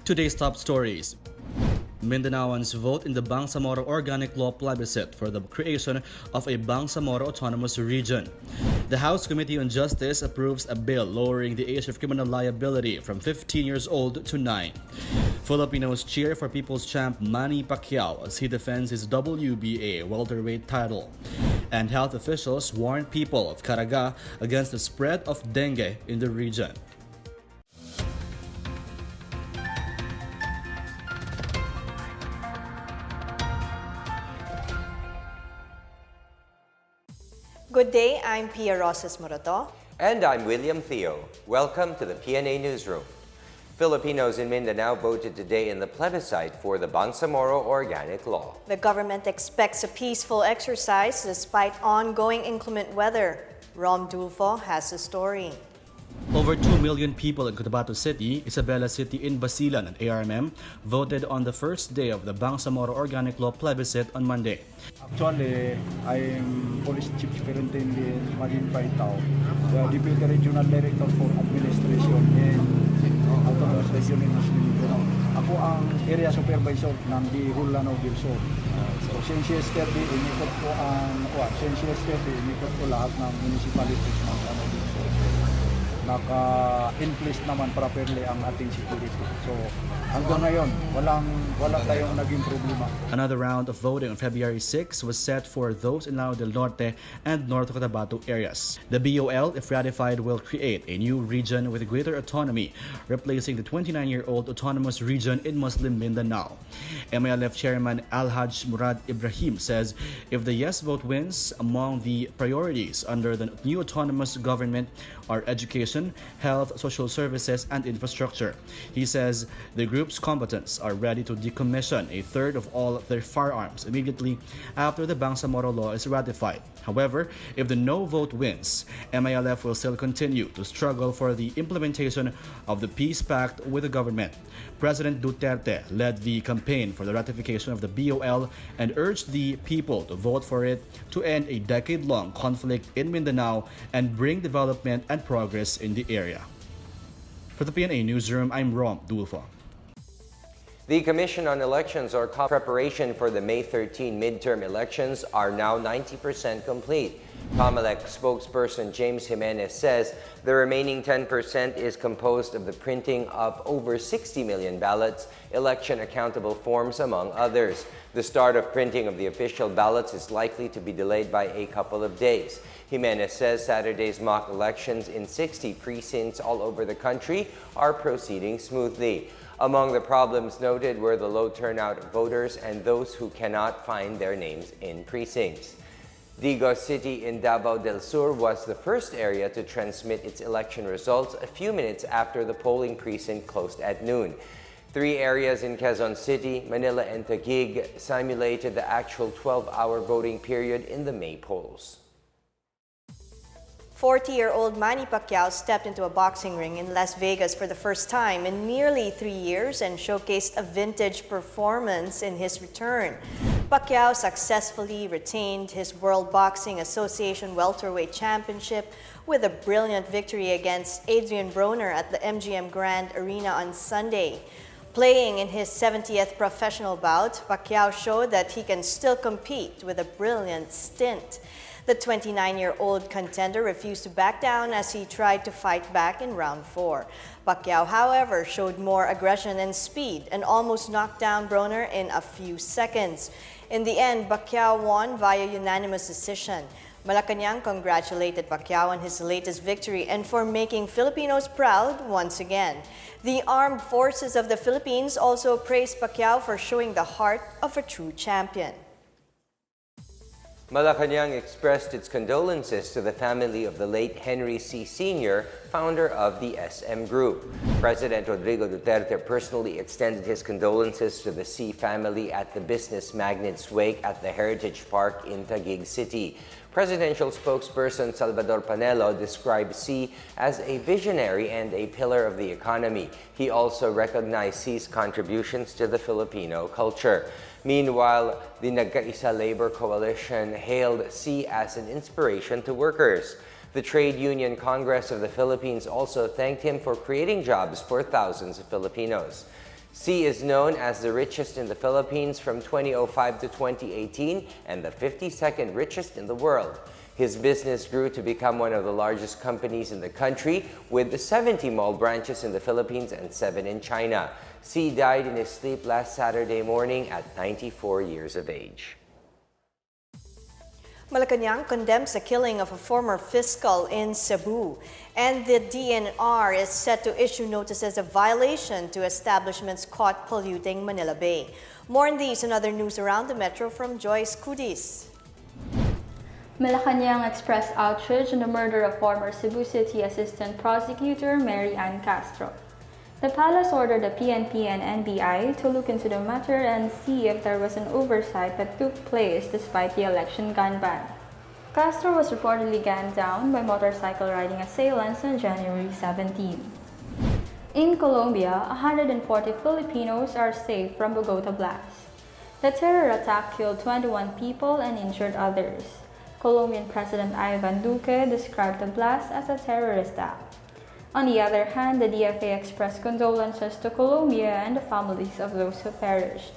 Today's top stories. Mindanaoans vote in the Bangsamoro Organic Law plebiscite for the creation of a Bangsamoro Autonomous Region. The House Committee on Justice approves a bill lowering the age of criminal liability from 15 years old to 9. Filipinos cheer for People's Champ Manny Pacquiao as he defends his WBA welterweight title. And health officials warn people of CARAGA against the spread of dengue in the region. Good day, I'm Pia Rosas Morato. And I'm William Theo. Welcome to the PNA Newsroom. Filipinos in Mindanao voted today in the plebiscite for the Bangsamoro Organic Law. The government expects a peaceful exercise despite ongoing inclement weather. Rom Dulfo has the story. Over 2 million people in Cotabato City, Isabela City in Basilan and ARMM voted on the first day of the Bangsamoro Organic Law plebiscite on Monday. Actually, I'm Police Chief Superintendent Marine Pacquiao, the Deputy Regional Director for Administration and Autonomous Region in Mindanao. Ako ang Area Supervisor ng Dihulano del Sur. So, since yesterday, inikot ko lahat ng municipalities ng del Sur. Naka-in-place naman properly ang ating security. So, hanggang ngayon, wala tayong naging problema. Another round of voting on February 6 was set for those in Lanao del Norte and North Cotabato areas. The BOL, if ratified, will create a new region with greater autonomy, replacing the 29-year-old autonomous region in Muslim Mindanao. MILF Chairman Alhaj Murad Ibrahim says if the yes vote wins, among the priorities under the new autonomous government are education, health, social services, and infrastructure. He says the group's combatants are ready to decommission a third of all of their firearms immediately after the Bangsamoro Law is ratified. However, if the no vote wins, MILF will still continue to struggle for the implementation of the peace pact with the government. President Duterte led the campaign for the ratification of the BOL and urged the people to vote for it to end a decade-long conflict in Mindanao and bring development and progress in the area. For the PNA Newsroom, I'm Rom Dulfo. The Commission on Elections or preparation for the May 13 midterm elections are now 90% complete. COMELEC spokesperson James Jimenez says the remaining 10% is composed of the printing of over 60 million ballots, election accountable forms, among others. The start of printing of the official ballots is likely to be delayed by a couple of days. Jimenez says Saturday's mock elections in 60 precincts all over the country are proceeding smoothly. Among the problems noted were the low turnout of voters and those who cannot find their names in precincts. Digos City in Davao del Sur was the first area to transmit its election results a few minutes after the polling precinct closed at noon. 3 areas in Quezon City, Manila, and Taguig simulated the actual 12-hour voting period in the May polls. 40-year-old Manny Pacquiao stepped into a boxing ring in Las Vegas for the first time in nearly 3 years and showcased a vintage performance in his return. Pacquiao successfully retained his World Boxing Association welterweight championship with a brilliant victory against Adrian Broner at the MGM Grand Arena on Sunday. Playing in his 70th professional bout, Pacquiao showed that he can still compete with a brilliant stint. The 29-year-old contender refused to back down as he tried to fight back in round 4. Pacquiao, however, showed more aggression and speed and almost knocked down Broner in a few seconds. In the end, Pacquiao won via unanimous decision. Malacanang congratulated Pacquiao on his latest victory and for making Filipinos proud once again. The Armed Forces of the Philippines also praised Pacquiao for showing the heart of a true champion. Malacanang expressed its condolences to the family of the late Henry C. Sr., founder of the SM Group. President Rodrigo Duterte personally extended his condolences to the C family at the business magnate's wake at the Heritage Park in Taguig City. Presidential spokesperson Salvador Panelo described C as a visionary and a pillar of the economy. He also recognized C's contributions to the Filipino culture. Meanwhile, the Nagkaisa Labor Coalition hailed C as an inspiration to workers. The Trade Union Congress of the Philippines also thanked him for creating jobs for thousands of Filipinos. Sy is known as the richest in the Philippines from 2005 to 2018 and the 52nd richest in the world. His business grew to become one of the largest companies in the country with 70 mall branches in the Philippines and 7 in China. Sy died in his sleep last Saturday morning at 94 years of age. Malacanang condemns the killing of a former fiscal in Cebu, and the DNR is set to issue notices of violation to establishments caught polluting Manila Bay. More on these and other news around the metro from Joyce Cudis. Malacanang expressed outrage on the murder of former Cebu City Assistant Prosecutor Mary Ann Castro. The palace ordered the PNP and NBI to look into the matter and see if there was an oversight that took place despite the election gun ban. Castro was reportedly gunned down by motorcycle riding assailants on January 17. In Colombia, 140 Filipinos are safe from Bogota blast. The terror attack killed 21 people and injured others. Colombian President Ivan Duque described the blast as a terrorist act. On the other hand, the DFA expressed condolences to Colombia and the families of those who perished.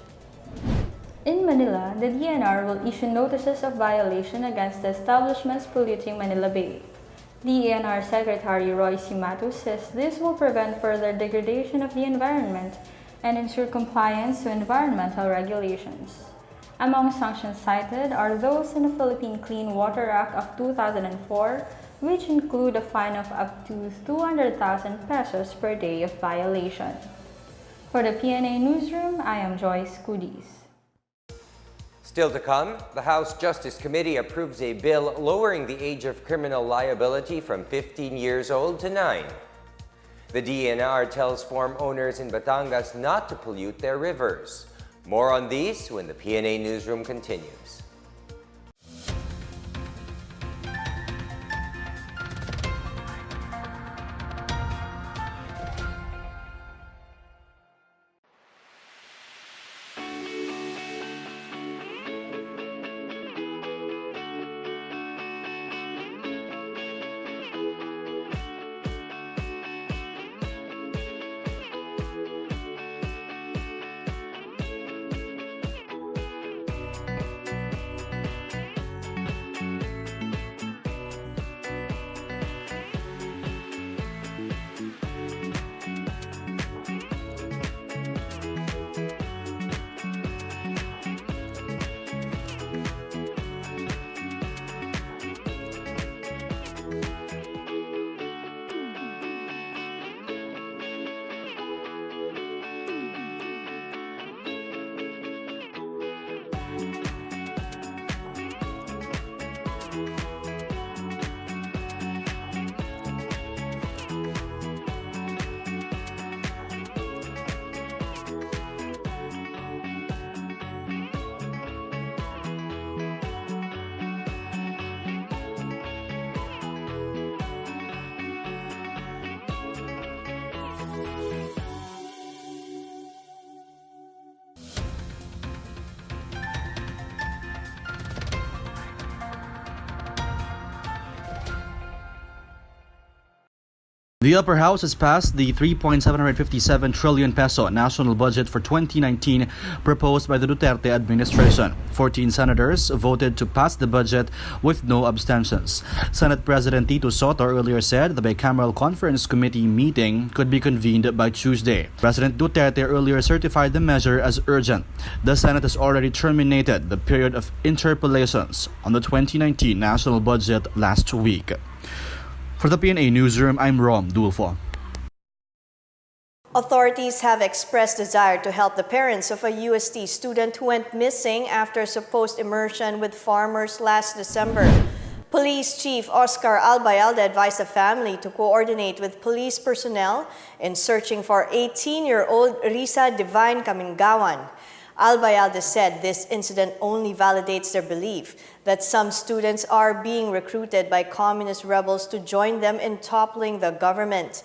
In Manila, the DNR will issue notices of violation against the establishments polluting Manila Bay. DNR Secretary Roy C. Matus says this will prevent further degradation of the environment and ensure compliance to environmental regulations. Among sanctions cited are those in the Philippine Clean Water Act of 2004, which include a fine of up to 200,000 pesos per day of violation. For the PNA Newsroom, I am Joyce Cudis. Still to come, the House Justice Committee approves a bill lowering the age of criminal liability from 15 years old to 9. The DNR tells farm owners in Batangas not to pollute their rivers. More on these when the PNA Newsroom continues. The upper house has passed the 3.757 trillion peso national budget for 2019 proposed by the Duterte administration. 14 senators voted to pass the budget with no abstentions. Senate President Tito Soto earlier said the bicameral conference committee meeting could be convened by Tuesday. President Duterte earlier certified the measure as urgent. The Senate has already terminated the period of interpellations on the 2019 national budget last week. For the PNA Newsroom, I'm Rom Dulfo. Authorities have expressed desire to help the parents of a UST student who went missing after supposed immersion with farmers last December. Police Chief Oscar Albayalde advised the family to coordinate with police personnel in searching for 18-year-old Risa Divine Kamingawan. Albayalde said this incident only validates their belief that some students are being recruited by communist rebels to join them in toppling the government.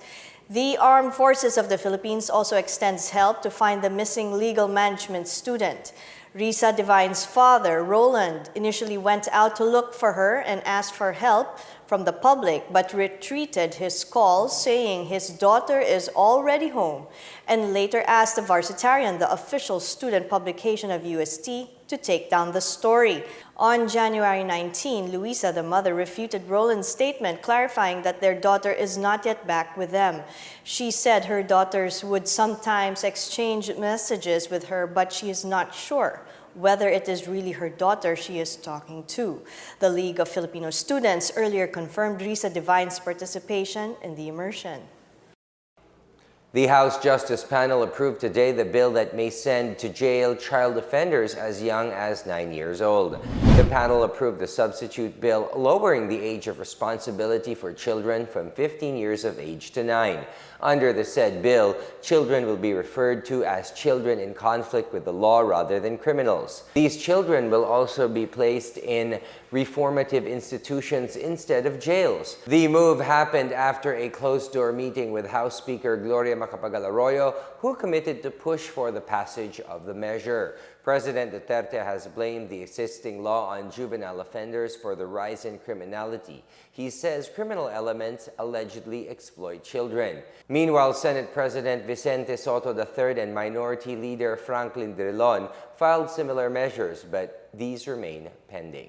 The Armed Forces of the Philippines also extends help to find the missing legal management student. Risa Divine's father, Roland, initially went out to look for her and asked for help from the public, but retreated his call, saying his daughter is already home, and later asked the Varsitarian, the official student publication of UST, to take down the story. On January 19, Luisa, the mother, refuted Roland's statement, clarifying that their daughter is not yet back with them. She said her daughters would sometimes exchange messages with her, but she is not sure whether it is really her daughter she is talking to. The League of Filipino Students earlier confirmed Risa Divine's participation in the immersion. The House Justice Panel approved today the bill that may send to jail child offenders as young as 9 years old. The panel approved the substitute bill lowering the age of responsibility for children from 15 years of age to 9. Under the said bill, children will be referred to as children in conflict with the law rather than criminals. These children will also be placed in reformative institutions instead of jails. The move happened after a closed-door meeting with House Speaker Gloria Macapagal-Arroyo, who committed to push for the passage of the measure. President Duterte has blamed the existing law on juvenile offenders for the rise in criminality. He says criminal elements allegedly exploit children. Meanwhile, Senate President Vicente Soto III and Minority Leader Franklin Drilon filed similar measures, but these remain pending.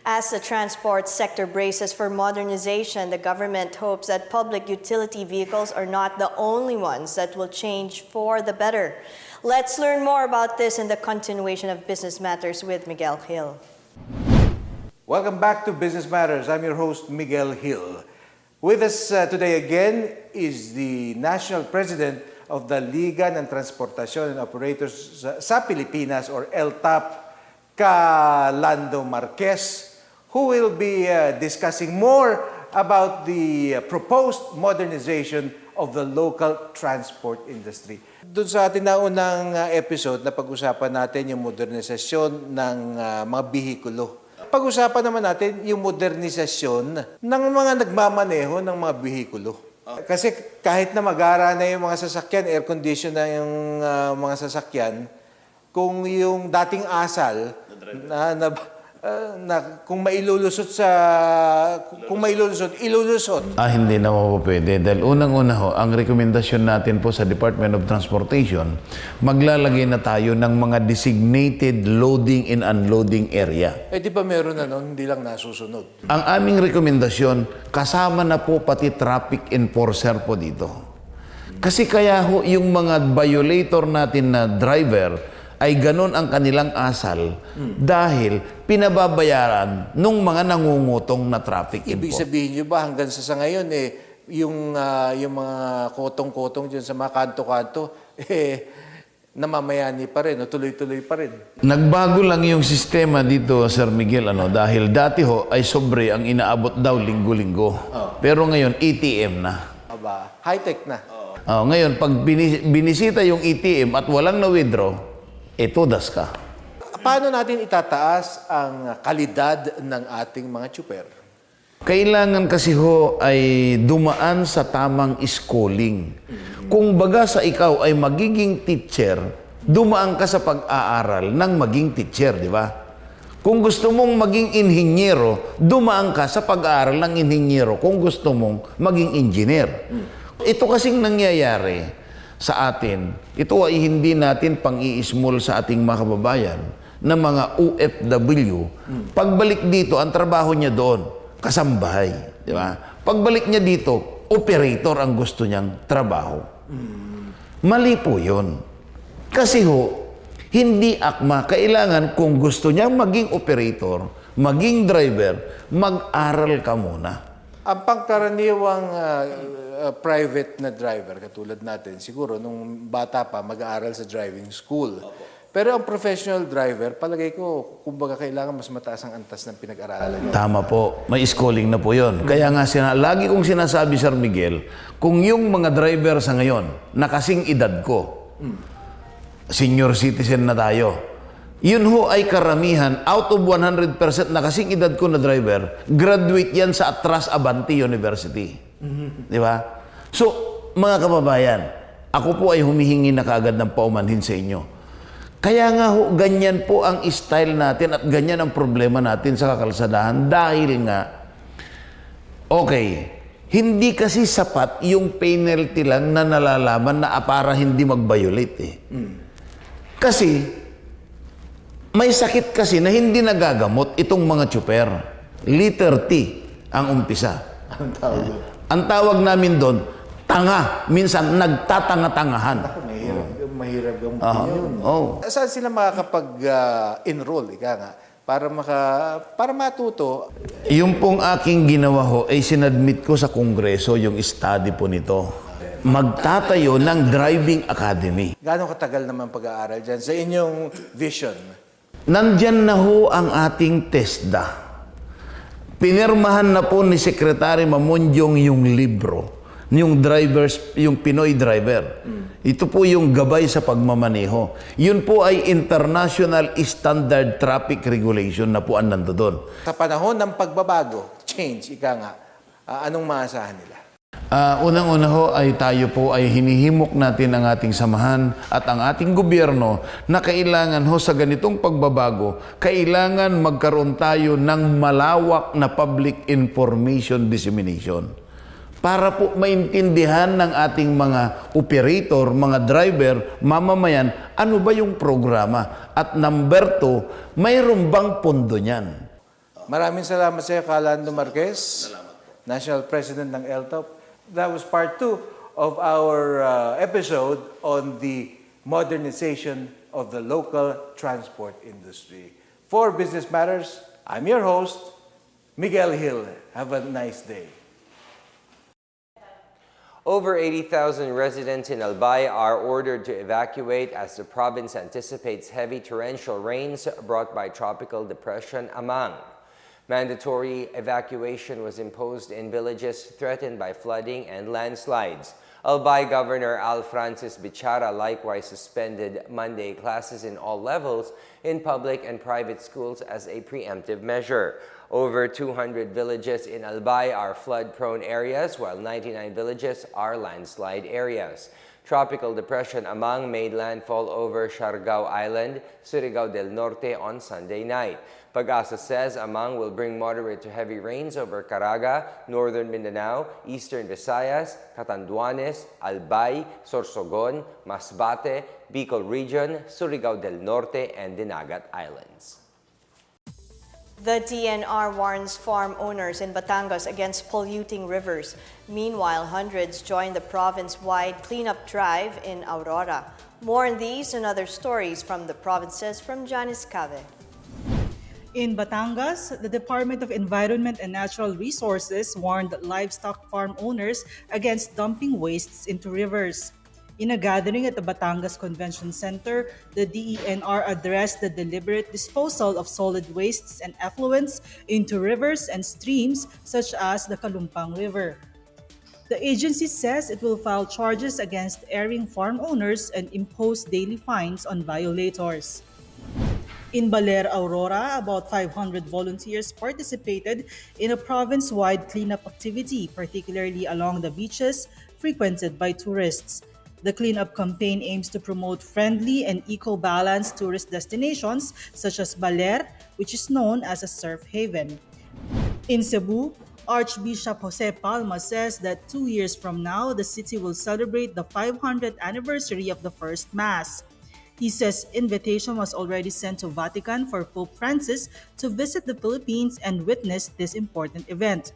As the transport sector braces for modernization, the government hopes that public utility vehicles are not the only ones that will change for the better. Let's learn more about this in the continuation of Business Matters with Miguel Hill. Welcome back to Business Matters. I'm your host, Miguel Hill. With us today again is the National President of the Liga ng Transportasyon and Operators sa Pilipinas, or LTAP, Lando Marquez, who will be discussing more about the proposed modernization of the local transport industry. Doon sa ating naunang episode, napag-usapan natin yung modernisasyon ng mga bihikulo. Pag-usapan naman natin yung modernisasyon ng mga nagmamaneho ng mga bihikulo. Kasi kahit na magara na yung mga sasakyan, air condition na yung mga sasakyan, kung yung dating asal na kung mailulusot ilulusot. Hindi na pwede dahil unang-una ho, ang rekomendasyon natin po sa Department of Transportation, maglalagay na tayo ng mga designated loading and unloading area. Di ba meron na nun, hindi lang nasusunod? Ang aming rekomendasyon, kasama na po pati traffic enforcer po dito. Kasi kaya ho, yung mga violator natin na driver, ay ganon ang kanilang asal dahil pinababayaran nung mga nangungutong na traffic enforcer. Ibig sabihin nyo ba hanggang sa ngayon yung mga kotong-kotong dyan sa mga kanto-kanto namamayani pa rin o tuloy-tuloy pa rin? Nagbago lang yung sistema dito, Sir Miguel, dahil dati ho ay sobre ang inaabot daw linggo-linggo. Pero ngayon ATM na. Aba, high-tech na. Ngayon pag binisita yung ATM at walang na-withdraw, todas ka. Paano natin itataas ang kalidad ng ating mga tsuper? Kailangan kasi ho ay dumaan sa tamang schooling. Kung baga sa ikaw ay magiging teacher, dumaan ka sa pag-aaral ng maging teacher, di ba? Kung gusto mong maging inhinyero, dumaan ka sa pag-aaral ng inhinyero kung gusto mong maging engineer. Ito kasing nangyayari sa atin, ito ay hindi natin pang-i-small sa ating mga kababayan na mga OFW. Pagbalik dito, ang trabaho niya doon, kasambahay. Di ba? Pagbalik niya dito, operator ang gusto niyang trabaho. Mali po yun. Kasi ho, hindi akma. Kailangan kung gusto niyang maging operator, maging driver, mag-aral ka muna. Ang pangkaraniwang private na driver, katulad natin, siguro nung bata pa, mag-aaral sa driving school. Pero ang professional driver, palagay ko, kumbaga kailangan mas mataas ang antas ng pinag-aralan. Tama po. May schooling na po yun. Kaya nga, lagi kong sinasabi, Sir Miguel, kung yung mga driver sa ngayon, nakasing edad ko, senior citizen na tayo, yun ho ay karamihan, out of 100% nakasing edad ko na driver, graduate yan sa Atras Abante University. Di ba? So, mga kababayan, ako po ay humihingi na kaagad ng paumanhin sa inyo. Kaya nga ho, ganyan po ang style natin at ganyan ang problema natin sa kakalsadahan dahil nga, okay, hindi kasi sapat yung penalty lang na nalalaman na para hindi mag-violate eh. Kasi, may sakit kasi na hindi nagagamot itong mga tsuper. Letter T ang umpisa. Anong tawag doon? Ang tawag namin doon, tanga. Minsan, nagtatanga-tangahan. Mahirap yung yun. Saan sila makakapag-enroll, ika nga, para matuto? Yung pong aking ginawa ho, ay sinadmit ko sa Kongreso yung study po nito. Magtatayo ng driving academy. Gaano katagal naman pag-aaral dyan sa inyong vision? Nandyan na ho ang ating TESDA. Pinirmahan na po ni Secretary Mamonjong yung libro, yung Pinoy driver. Ito po yung gabay sa pagmamaneho. Yun po ay International Standard Traffic Regulation na po ang nandoon. Sa panahon ng pagbabago, change, ika nga, anong maasahan nila? Unang-una ho ay tayo po ay hinihimok natin ang ating samahan at ang ating gobyerno na kailangan ho sa ganitong pagbabago, kailangan magkaroon tayo ng malawak na public information dissemination. Para po maintindihan ng ating mga operator, mga driver, mamamayan, ano ba yung programa? At number 2, mayroon bang pondo niyan? Maraming salamat sa iyo, Calando Marquez, National President ng LTOP. That was part 2 of our episode on the modernization of the local transport industry. For Business Matters, I'm your host, Miguel Hill. Have a nice day. Over 80,000 residents in Albay are ordered to evacuate as the province anticipates heavy torrential rains brought by Tropical Depression Amang. Mandatory evacuation was imposed in villages threatened by flooding and landslides. Albay Governor Al Francis Bichara likewise suspended Monday classes in all levels in public and private schools as a preemptive measure. Over 200 villages in Albay are flood-prone areas, while 99 villages are landslide areas. Tropical Depression Amang made landfall over Siargao Island, Surigao del Norte on Sunday night. Pag-asa says Amang will bring moderate to heavy rains over CARAGA, Northern Mindanao, Eastern Visayas, Catanduanes, Albay, Sorsogon, Masbate, Bicol Region, Surigao del Norte, and Dinagat Islands. The DNR warns farm owners in Batangas against polluting rivers. Meanwhile, hundreds joined the province-wide cleanup drive in Aurora. More on these and other stories from the provinces from Janice Cave. In Batangas, the Department of Environment and Natural Resources warned livestock farm owners against dumping wastes into rivers. In a gathering at the Batangas Convention Center, the DENR addressed the deliberate disposal of solid wastes and effluents into rivers and streams such as the Kalumpang River. The agency says it will file charges against erring farm owners and impose daily fines on violators. In Baler, Aurora, about 500 volunteers participated in a province-wide cleanup activity, particularly along the beaches frequented by tourists. The cleanup campaign aims to promote friendly and eco-balanced tourist destinations such as Baler, which is known as a surf haven. In Cebu, Archbishop Jose Palma says that 2 years from now, the city will celebrate the 500th anniversary of the First Mass. He says invitation was already sent to Vatican for Pope Francis to visit the Philippines and witness this important event.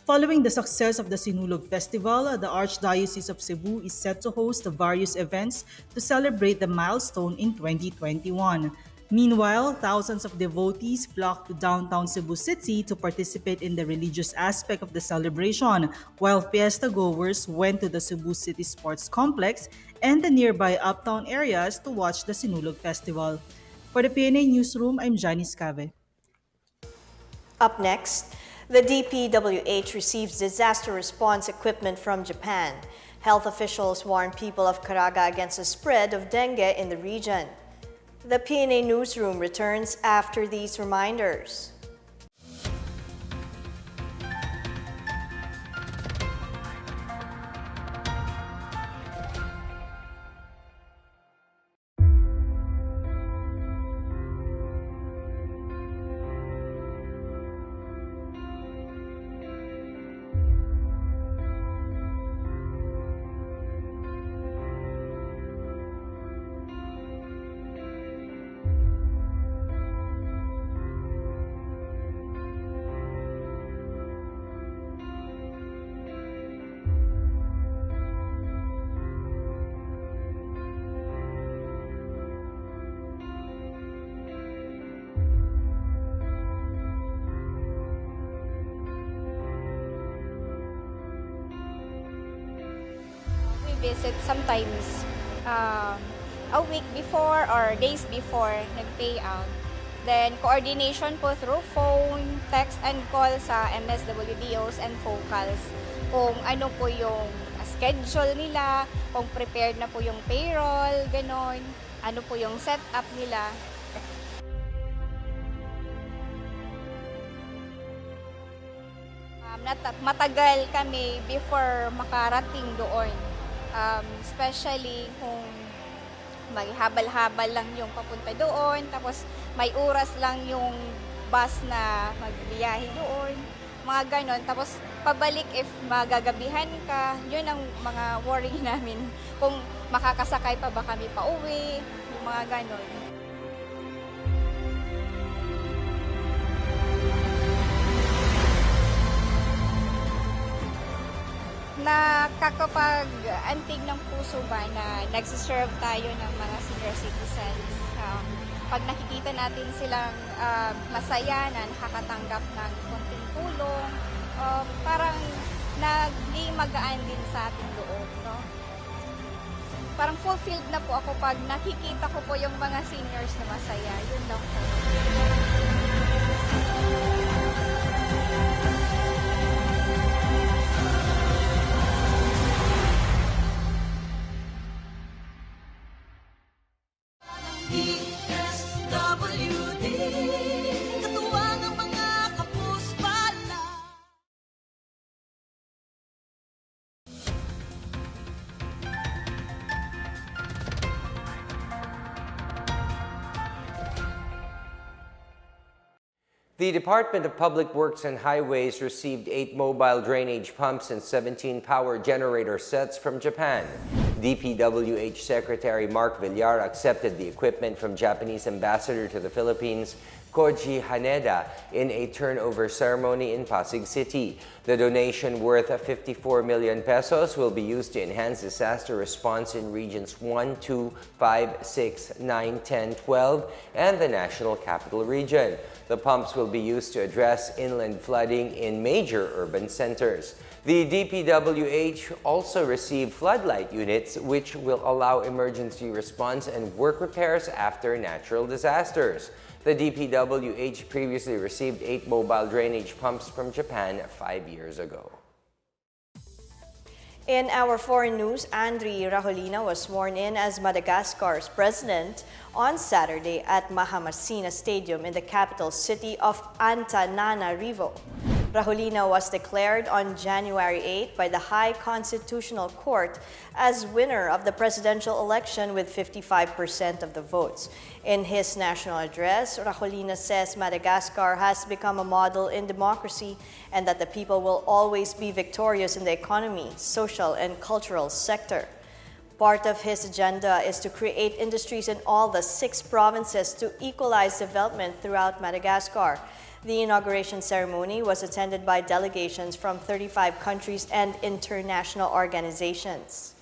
Following the success of the Sinulog Festival, the Archdiocese of Cebu is set to host various events to celebrate the milestone in 2021. Meanwhile, thousands of devotees flocked to downtown Cebu City to participate in the religious aspect of the celebration, while fiesta goers went to the Cebu City Sports Complex and the nearby uptown areas to watch the Sinulog Festival. For the PNA Newsroom, I'm Janice Cave. Up next, the DPWH receives disaster response equipment from Japan. Health officials warn people of CARAGA against the spread of dengue in the region. The PNA Newsroom returns after these reminders. visit sometimes a week before or days before nag-pay out. Then, coordination po through phone, text, and call sa MSWDOs and focals kung ano po yung schedule nila, kung prepared na po yung payroll, ganon, ano po yung setup nila. Matagal kami before makarating doon. Especially kung may habal-habal lang yung papunta doon, tapos may oras lang yung bus na magbiyahe doon, mga ganon. Tapos pabalik if magagabihan ka, yun ang mga worry namin. Kung makakasakay pa ba kami pa uwi, yung mga ganon. Nakakapag-antig ng puso ba na nagsiserve tayo ng mga senior citizens. Pag nakikita natin silang masaya na nakakatanggap ng konting tulong, parang naging magaan din sa ating loob. No? Parang fulfilled na po ako pag nakikita ko po yung mga seniors na masaya. Yun lang po. The Department of Public Works and Highways received 8 mobile drainage pumps and 17 power generator sets from Japan. DPWH Secretary Mark Villar accepted the equipment from Japanese Ambassador to the Philippines, Koji Haneda, in a turnover ceremony in Pasig City. The donation worth 54 million pesos will be used to enhance disaster response in regions 1, 2, 5, 6, 9, 10, 12, and the National Capital Region. The pumps will be used to address inland flooding in major urban centers. The DPWH also received floodlight units, which will allow emergency response and work repairs after natural disasters. The DPWH previously received 8 mobile drainage pumps from Japan 5 years ago. In our foreign news, Andry Rajoelina was sworn in as Madagascar's president on Saturday at Mahamasina Stadium in the capital city of Antananarivo. Rajoelina was declared on January 8 by the High Constitutional Court as winner of the presidential election with 55% of the votes. In his national address, Rajoelina says Madagascar has become a model in democracy and that the people will always be victorious in the economy, social, and cultural sector. Part of his agenda is to create industries in all the 6 provinces to equalize development throughout Madagascar. The inauguration ceremony was attended by delegations from 35 countries and international organizations.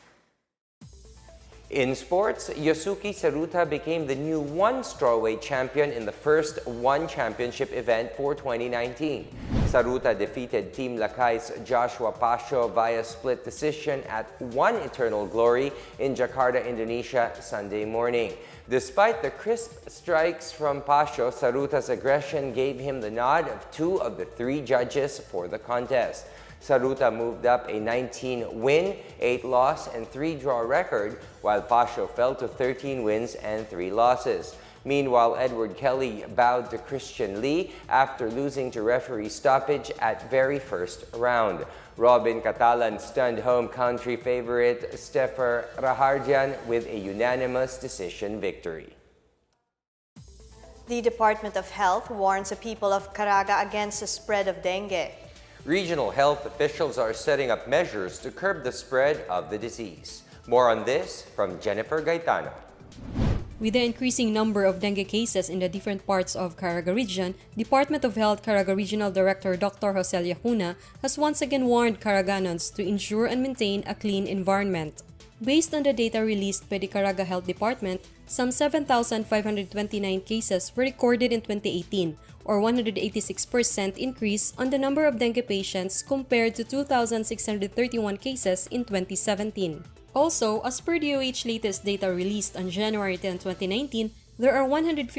In sports, Yosuke Saruta became the new one strawweight champion in the first one championship event for 2019. Saruta defeated Team Lakai's Joshua Pasio via split decision at One Eternal Glory in Jakarta, Indonesia, Sunday morning. Despite the crisp strikes from Pasio, Saruta's aggression gave him the nod of 2 of the 3 judges for the contest. Saruta moved up a 19-win, 8-loss, and 3-draw record, while Pasio fell to 13 wins and 3 losses. Meanwhile, Edward Kelly bowed to Christian Lee after losing to referee stoppage at very first round. Robin Catalan stunned home country favorite Steffer Rahardian with a unanimous decision victory. The Department of Health warns the people of CARAGA against the spread of dengue. Regional health officials are setting up measures to curb the spread of the disease. More on this from Jennifer Gaetano. With the increasing number of dengue cases in the different parts of CARAGA region, Department of Health CARAGA Regional Director Dr. Jose Lacuna has once again warned Caraganans to ensure and maintain a clean environment. Based on the data released by the CARAGA Health Department, some 7,529 cases were recorded in 2018, or 186% increase on the number of dengue patients compared to 2,631 cases in 2017. Also, as per DOH latest data released on January 10, 2019, there are 153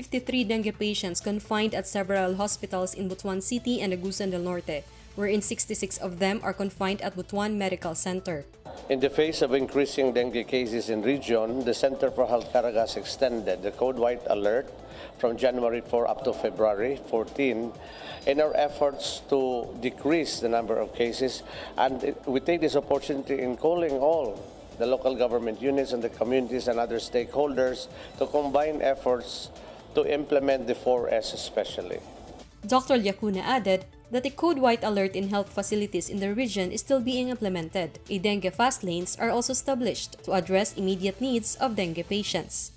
dengue patients confined at several hospitals in Butuan City and Agusan del Norte, wherein 66 of them are confined at Butuan Medical Center. In the face of increasing dengue cases in region, the Center for Health CARAGA has extended the Code White Alert from January 4 up to February 14 in our efforts to decrease the number of cases. And we take this opportunity in calling all the local government units and the communities and other stakeholders to combine efforts to implement the 4S especially. Dr. Llacuna added that a Code White Alert in health facilities in the region is still being implemented. A dengue fast lanes are also established to address immediate needs of dengue patients.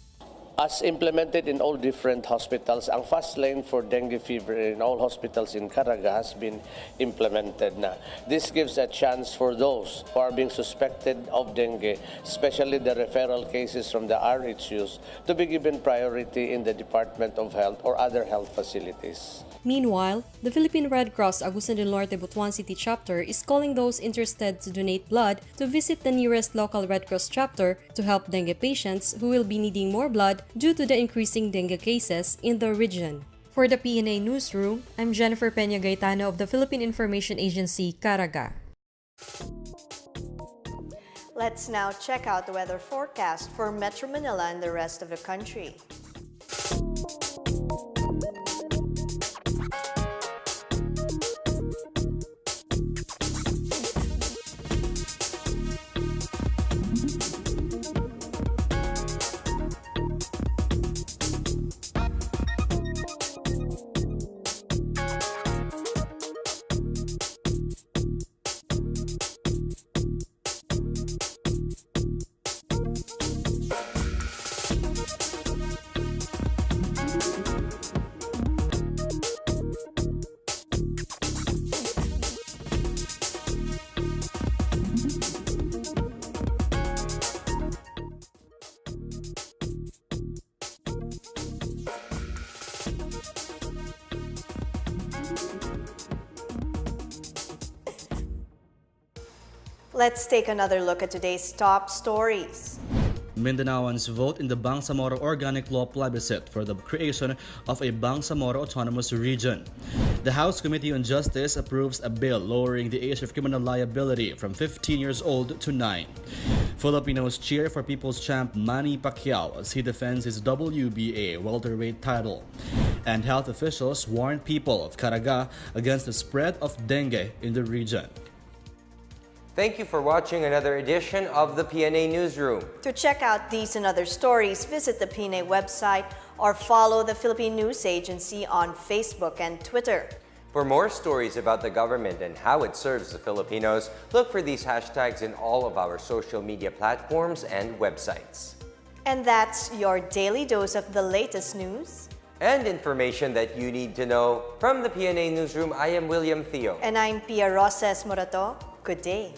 As implemented in all different hospitals, ang fast lane for dengue fever in all hospitals in CARAGA has been implemented na. This gives a chance for those who are being suspected of dengue, especially the referral cases from the RHUs, to be given priority in the Department of Health or other health facilities. Meanwhile, the Philippine Red Cross Agusan del Norte Butuan City chapter is calling those interested to donate blood to visit the nearest local Red Cross chapter to help dengue patients who will be needing more blood due to the increasing dengue cases in the region. For the PNA Newsroom, I'm Jennifer Peña Gaetano of the Philippine Information Agency, CARAGA. Let's now check out the weather forecast for Metro Manila and the rest of the country. Let's take another look at today's top stories. Mindanaoans vote in the Bangsamoro Organic Law plebiscite for the creation of a Bangsamoro Autonomous Region. The House Committee on Justice approves a bill lowering the age of criminal liability from 15 years old to 9. Filipinos cheer for People's Champ Manny Pacquiao as he defends his WBA welterweight title. And health officials warn people of CARAGA against the spread of dengue in the region. Thank you for watching another edition of the PNA Newsroom. To check out these and other stories, visit the PNA website or follow the Philippine News Agency on Facebook and Twitter. For more stories about the government and how it serves the Filipinos, look for these hashtags in all of our social media platforms and websites. And that's your daily dose of the latest news and information that you need to know. From the PNA Newsroom, I am William Theo. And I'm Pia Roses Morato. Good day.